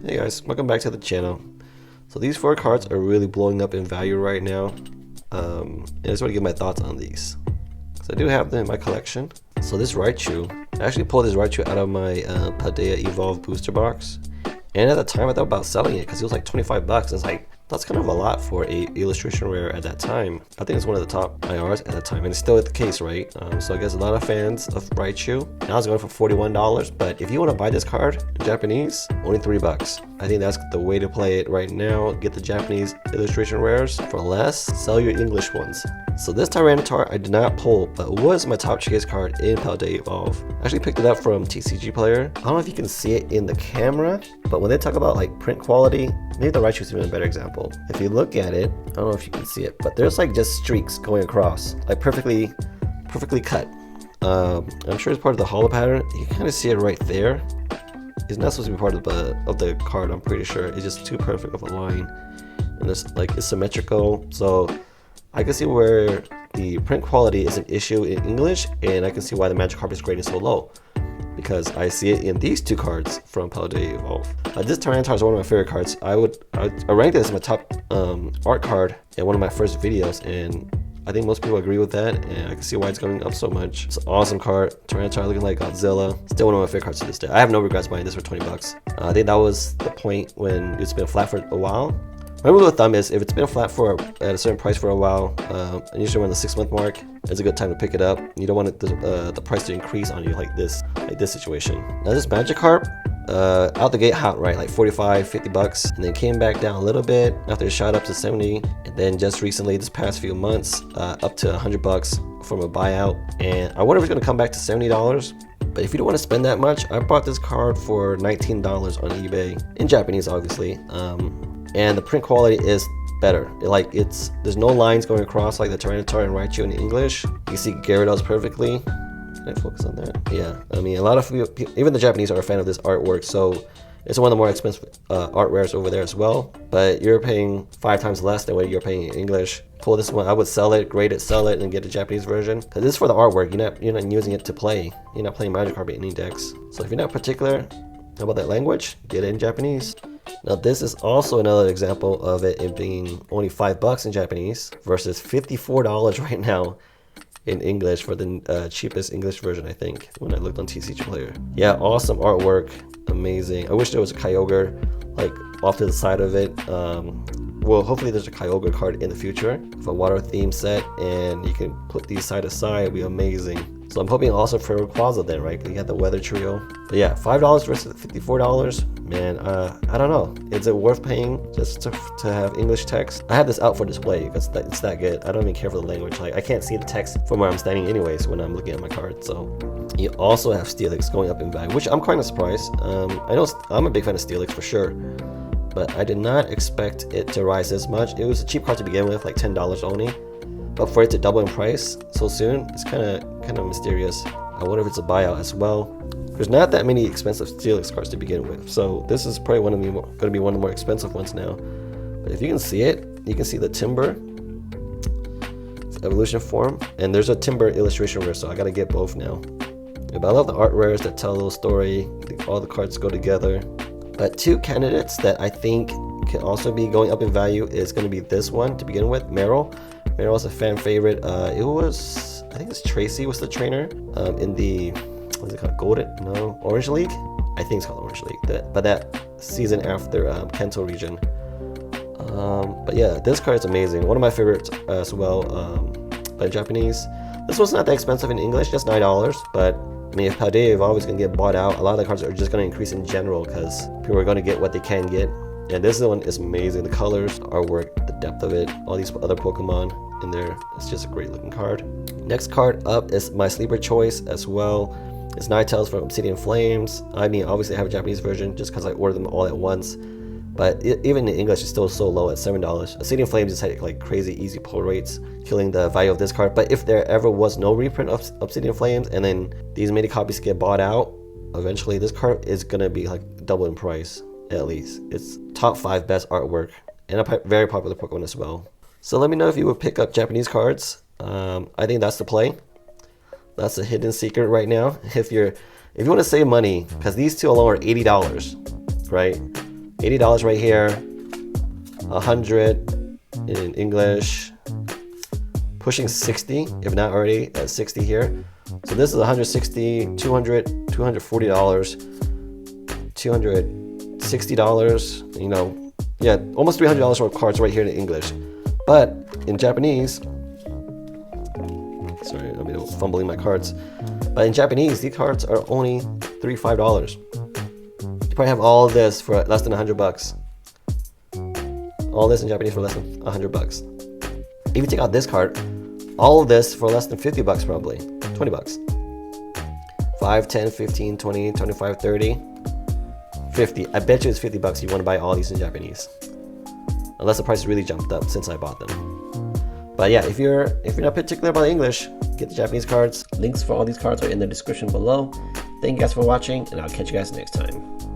Hey guys, welcome back to the channel. So these four cards are really blowing up in value right now. And I just want to give my thoughts on these. So I do have them in my collection. So this Raichu, I actually pulled this Raichu out of my Paldea Evolve booster box. And at the time I thought about selling it because it was like 25 bucks. It's like, that's kind of a lot for a illustration rare at that time. I think it's one of the top IRs at that time, and it's still the case, right? So I guess a lot of fans of Raichu. Now it's going for $41, but if you want to buy this card in Japanese, only $3. I think that's the way to play it right now. Get the Japanese illustration rares for less, sell your English ones. So this Tyranitar I did not pull, but was my top chase card in Paldea Evolve. I actually picked it up from TCG Player. I don't know if you can see it in the camera, but when they talk about like print quality, maybe the Raichu is even a better example. If you look at it, I don't know if you can see it, but there's like just streaks going across, like perfectly cut. I'm sure it's part of the hollow pattern. You can kind of see it right there. It's not supposed to be part of the card, I'm pretty sure. It's just too perfect of a line. And it's like it's symmetrical. So I can see where the print quality is an issue in English, and I can see why the Magikarp is graded so low. Because I see it in these two cards from Paldea Evolve. This Tyranitar is one of my favorite cards. I ranked it as my top art card in one of my first videos, and I think most people agree with that, and I can see why it's going up so much. It's an awesome card. Tyranitar looking like Godzilla. Still one of my favorite cards to this day. I have no regrets buying this for 20 bucks. I think that was the point when it's been flat for a while. My rule of thumb is if it's been flat at a certain price for a while, and usually around the 6-month mark, it's a good time to pick it up. You don't want the price to increase on you like this situation. Now this Magikarp, out the gate hot, right? Like 45, 50 bucks, and then came back down a little bit after it shot up to 70, and then just recently, this past few months, up to 100 bucks from a buyout. And I wonder if it's gonna come back to $70. But if you don't want to spend that much, I bought this card for $19 on eBay, in Japanese obviously. And the print quality is better. There's no lines going across like the Tyranitar and Raichu in English. You can see Gyarados perfectly. Can I focus on that? Yeah, I mean, a lot of people, even the Japanese, are a fan of this artwork, so it's one of the more expensive art rares over there as well. But you're paying 5 times less than what you're paying in English. Pull this one, I would sell it, grade it, sell it, and get the Japanese version. Because this is for the artwork. You're not using it to play. You're not playing Magikarp in any decks. So if you're not particular about that language, get it in Japanese. Now this is also another example of it being only $5 in Japanese versus $54 right now in English for the cheapest English version, I think, when I looked on TCG Player. Yeah, awesome artwork, amazing. I wish there was a Kyogre like off to the side of it. Well, hopefully there's a Kyogre card in the future for a water theme set, and you can put these side to side. It'd be amazing. So I'm hoping also for Rayquaza then, right? You got the Weather Trio. But yeah, $5 versus $54. Man, I don't know. Is it worth paying just to have English text? I have this out for display because it's that good. I don't even care for the language. Like, I can't see the text from where I'm standing anyways when I'm looking at my card. So you also have Steelix going up in value, which I'm kind of surprised. I know I'm a big fan of Steelix for sure, but I did not expect it to rise this much. It was a cheap card to begin with, like $10 only. But for it to double in price so soon, it's kind of mysterious. I wonder if it's a buyout as well. There's not that many expensive Steelix cards to begin with, so this is probably going to be one of the more expensive ones now. But if you can see it, you can see the Timber evolution form, and there's a Timber illustration rare, so I gotta get both now. But I love the art rares that tell a little story. All the cards go together. But two candidates that I think can also be going up in value is going to be this one to begin with, Meryl. Meryl is a fan favorite. I think it's Tracy was the trainer in the, what's it called, Orange League? I think it's called Orange League, but that season after Kanto region. But yeah, this card is amazing. One of my favorites as well, by Japanese. This one's not that expensive in English, just $9, but I mean, if Paldea Evolve is going to get bought out, a lot of the cards are just going to increase in general because people are going to get what they can get. And this one is amazing. The colors, the artwork, the depth of it, all these other Pokemon in there. It's just a great looking card. Next card up is my sleeper choice as well. It's Ninetales from Obsidian Flames. I mean, obviously I have a Japanese version just because I ordered them all at once. But even in English, it's still so low at $7. Obsidian Flames just had like crazy easy pull rates, killing the value of this card. But if there ever was no reprint of Obsidian Flames and then these many copies get bought out, eventually this card is going to be like double in price. At least it's top 5 best artwork and a very popular Pokemon as well. So let me know if you would pick up Japanese cards. I think that's the play. That's a hidden secret right now. If you want to save money, because these two alone are $80, right? $80 right here, 100 in English, pushing 60, if not already at 60 here. So this is 160, 200, $240, $260, you know, yeah, almost $300 for cards right here in English. But in Japanese, sorry, I'm fumbling my cards. But in Japanese, these cards are only $5. You probably have all this for less than $100. All this in Japanese for less than $100. If you take out this card, all of this for less than $50 probably, $20. 5, 10, 15, 20, 25, 30, 50. I bet you it's $50 you want to buy all these in Japanese. Unless the price really jumped up since I bought them. But yeah, if you're not particular about English, get the Japanese cards. Links for all these cards are in the description below. Thank you guys for watching, and I'll catch you guys next time.